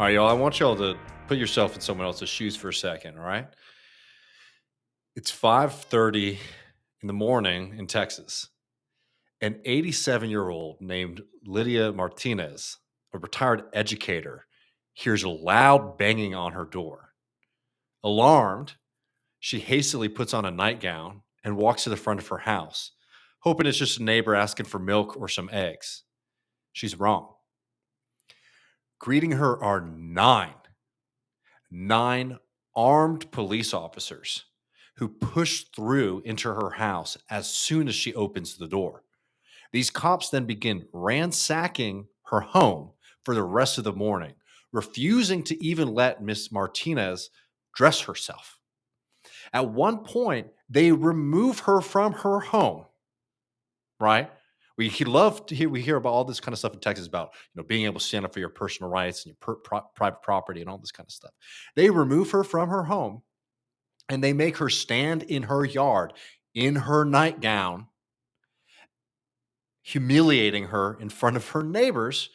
All right, y'all. I want y'all to put yourself in someone else's shoes for a second. All right. It's 5:30 in the morning in Texas. An 87-year-old named Lydia Martinez, a retired educator, hears a loud banging on her door. Alarmed, she hastily puts on a nightgown and walks to the front of her house, hoping it's just a neighbor asking for milk or some eggs. She's wrong. Greeting her are nine armed police officers who push through into her house as soon as she opens the door. These cops then begin ransacking her home for the rest of the morning, refusing to even let Miss Martinez dress herself. At one point, they remove her from her home, right? We hear about all this kind of stuff in Texas about being able to stand up for your personal rights and your private property and all this kind of stuff. They remove her from her home and they make her stand in her yard in her nightgown, humiliating her in front of her neighbors,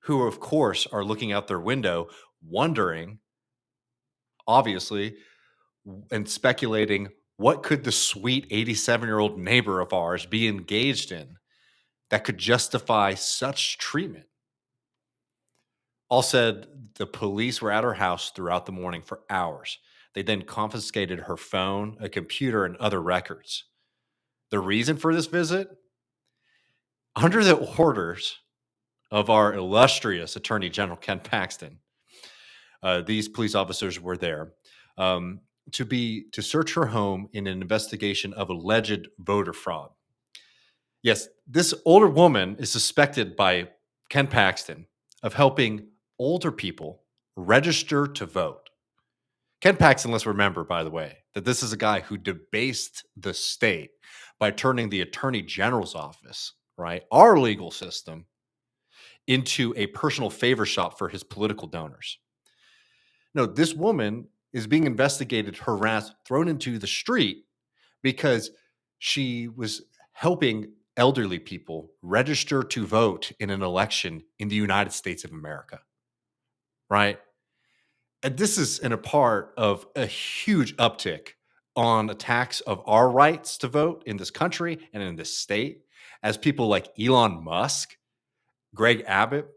who, of course, are looking out their window, wondering, obviously, and speculating what could the sweet 87-year-old neighbor of ours be engaged in that could justify such treatment. All said, the police were at her house throughout the morning for hours. They then confiscated her phone, a computer, and other records. The reason for this visit? Under the orders of our illustrious Attorney General Ken Paxton, these police officers were there to search her home in an investigation of alleged voter fraud. Yes, this older woman is suspected by Ken Paxton of helping older people register to vote. Ken Paxton, let's remember, by the way, that this is a guy who debased the state by turning the Attorney General's office, right, our legal system, into a personal favor shop for his political donors. No, this woman is being investigated, harassed, thrown into the street because she was helping elderly people register to vote in an election in the United States of America, right? And this is in a part of a huge uptick on attacks of our rights to vote in this country and in this state, as people like Elon Musk, Greg Abbott,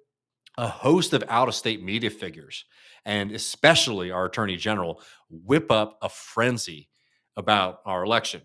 a host of out-of-state media figures, and especially our Attorney General, whip up a frenzy about our election.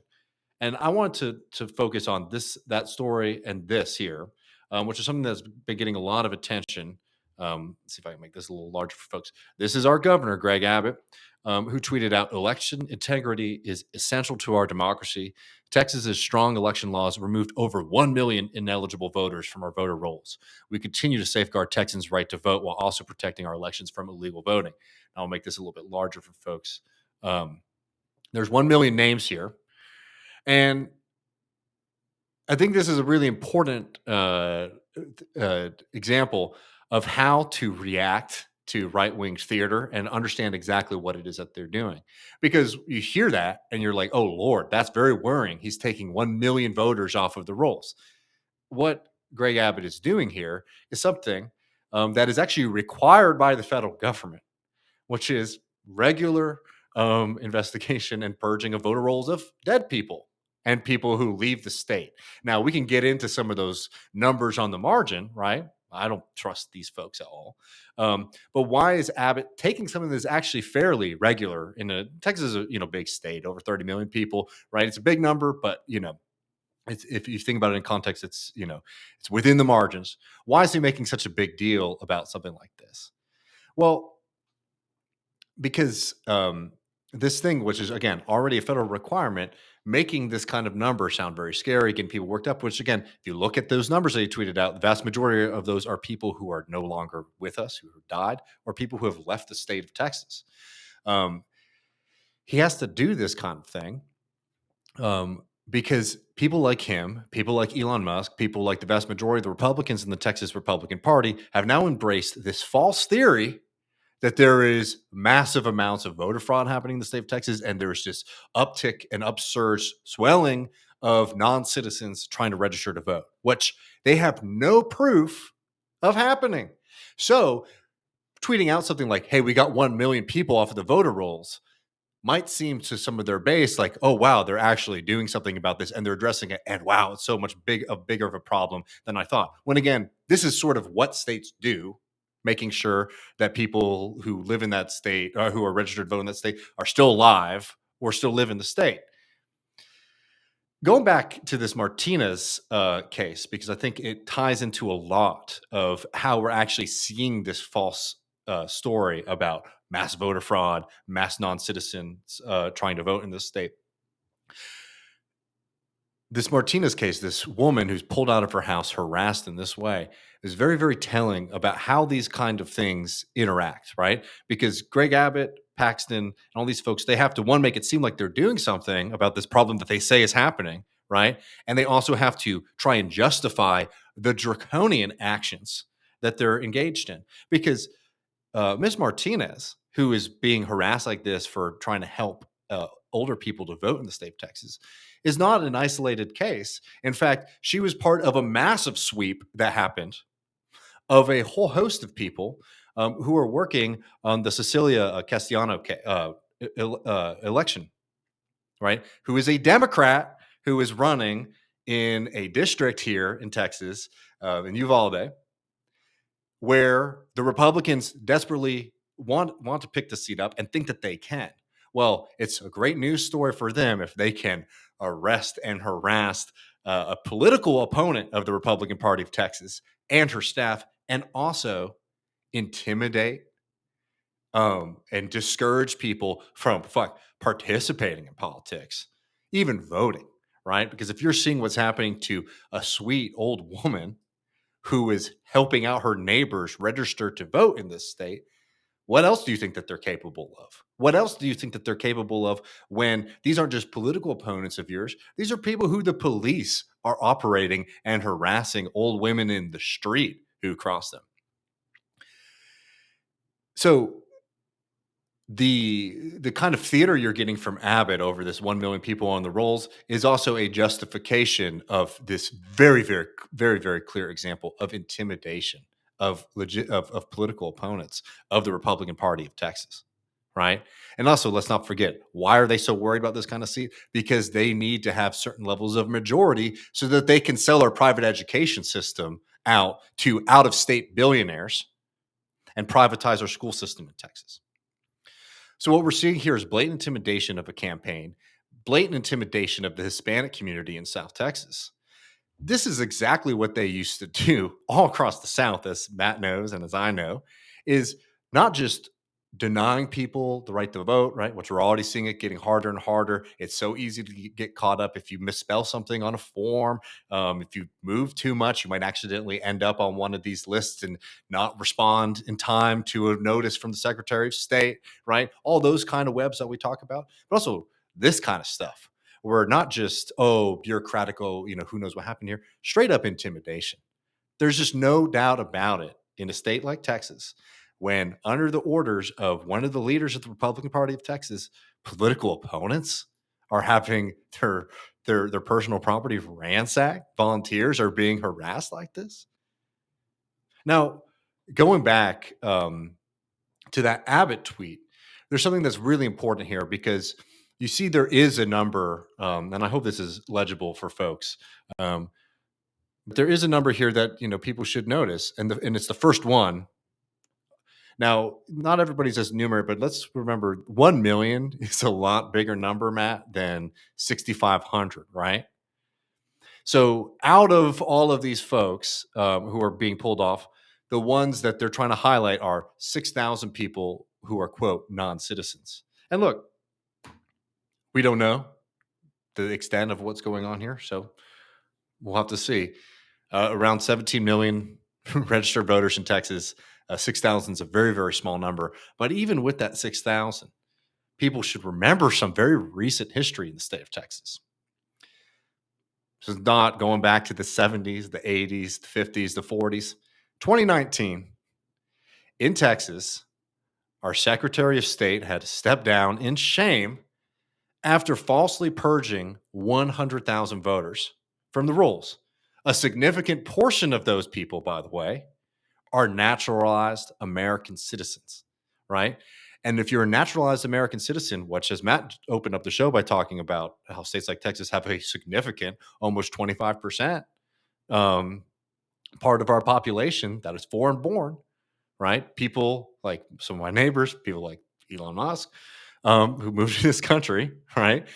And I want to focus on that story and this here, which is something that's been getting a lot of attention. Let's see if I can make this a little larger for folks. This is our governor, Greg Abbott, who tweeted out, "Election integrity is essential to our democracy. Texas's strong election laws removed over 1 million ineligible voters from our voter rolls. We continue to safeguard Texans' right to vote while also protecting our elections from illegal voting." I'll make this a little bit larger for folks. There's 1 million names here. And I think this is a really important example of how to react to right wing theater and understand exactly what it is that they're doing. Because you hear that and you're like, oh, Lord, that's very worrying. He's taking 1 million voters off of the rolls. What Greg Abbott is doing here is something that is actually required by the federal government, which is regular investigation and purging of voter rolls of dead people and people who leave the state. Now, we can get into some of those numbers on the margin, right? I don't trust these folks at all. But why is Abbott taking something that's actually fairly regular in Texas is a big state, over 30 million people, right? It's a big number, but if you think about it in context, it's within the margins. Why is he making such a big deal about something like this? Well, because this thing, which is again already a federal requirement, making this kind of number sound very scary, getting people worked up. Which again, if you look at those numbers that he tweeted out, the vast majority of those are people who are no longer with us, who have died, or people who have left the state of Texas. He has to do this kind of thing because people like him, people like Elon Musk, people like the vast majority of the Republicans in the Texas Republican Party have now embraced this false theory that there is massive amounts of voter fraud happening in the state of Texas, and there's this uptick and upsurge swelling of non-citizens trying to register to vote, which they have no proof of happening. So tweeting out something like, "Hey, we got 1 million people off of the voter rolls," might seem to some of their base like, "Oh, wow, they're actually doing something about this and they're addressing it. And wow, it's so much bigger of a problem than I thought." When again, this is sort of what states do, making sure that people who live in that state or who are registered to vote in that state are still alive or still live in the state. Going back to this Martinez case, because I think it ties into a lot of how we're actually seeing this false story about mass voter fraud, mass non citizens trying to vote in this state. This Martinez case, this woman who's pulled out of her house, harassed in this way, is very, very telling about how these kind of things interact, right? Because Greg Abbott, Paxton, and all these folks, they have to one make it seem like they're doing something about this problem that they say is happening, right? And they also have to try and justify the draconian actions that they're engaged in. Because Miss Martinez, who is being harassed like this for trying to help older people to vote in the state of Texas, is not an isolated case. In fact, she was part of a massive sweep that happened of a whole host of people who are working on the Cecilia Castellano election, right? Who is a Democrat who is running in a district here in Texas, in Uvalde, where the Republicans desperately want to pick the seat up and think that they can. Well, it's a great news story for them if they can arrest and harass a political opponent of the Republican Party of Texas and her staff, and also intimidate and discourage people from participating in politics, even voting, right? Because if you're seeing what's happening to a sweet old woman who is helping out her neighbors register to vote in this state, what else do you think that they're capable of? What else do you think that they're capable of when these aren't just political opponents of yours? These are people who the police are operating and harassing old women in the street who cross them. So the kind of theater you're getting from Abbott over this 1 million people on the rolls is also a justification of this very, very, very, very clear example of intimidation of legit of political opponents of the Republican Party of Texas, right? And also, let's not forget, why are they so worried about this kind of seat? Because they need to have certain levels of majority so that they can sell our private education system out to out of state billionaires and privatize our school system in Texas. So what we're seeing here is blatant intimidation of a campaign, blatant intimidation of the Hispanic community in South Texas. This is exactly what they used to do all across the South, as Matt knows and as I know, is not just denying people the right to vote, right? Which we're already seeing it getting harder and harder. It's so easy to get caught up if you misspell something on a form. If you move too much, you might accidentally end up on one of these lists and not respond in time to a notice from the Secretary of State, right? All those kind of webs that we talk about, but also this kind of stuff where not just, oh, bureaucratic, oh, who knows what happened here, straight up intimidation. There's just no doubt about it in a state like Texas, when under the orders of one of the leaders of the Republican Party of Texas, political opponents are having their personal property ransacked, volunteers are being harassed like this. Now, going back to that Abbott tweet, there's something that's really important here because you see there is a number, and I hope this is legible for folks. Um, but there is a number here that people should notice, and it's the first one. Now, not everybody's as numerate, but let's remember 1 million is a lot bigger number, Matt, than 6,500, right? So, out of all of these folks who are being pulled off, the ones that they're trying to highlight are 6,000 people who are, quote, non citizens. And look, we don't know the extent of what's going on here. So, we'll have to see. Around 17 million registered voters in Texas. 6,000 is a very, very small number. But even with that 6,000, people should remember some very recent history in the state of Texas. This is not going back to the 70s, the 80s, the 50s, the 40s. 2019, in Texas, our Secretary of State had to step down in shame after falsely purging 100,000 voters from the rolls. A significant portion of those people, by the way, are naturalized American citizens, right? And if you're a naturalized American citizen, which as Matt opened up the show by talking about how states like Texas have a significant, almost 25% um, part of our population that is foreign born, right? People like some of my neighbors, people like Elon Musk, who moved to this country, right?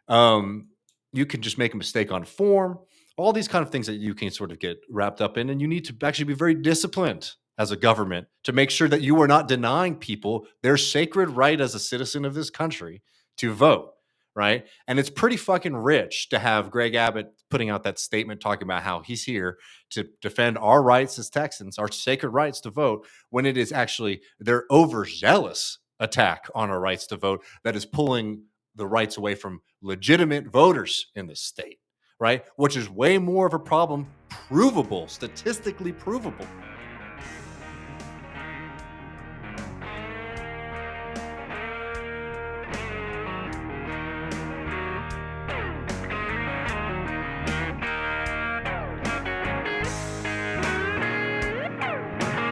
Um, you can just make a mistake on form, all these kind of things that you can sort of get wrapped up in. And you need to actually be very disciplined as a government to make sure that you are not denying people their sacred right as a citizen of this country to vote, right? And it's pretty fucking rich to have Greg Abbott putting out that statement talking about how he's here to defend our rights as Texans, our sacred rights to vote, when it is actually their overzealous attack on our rights to vote that is pulling the rights away from legitimate voters in the state, right? Which is way more of a problem, provable, statistically provable,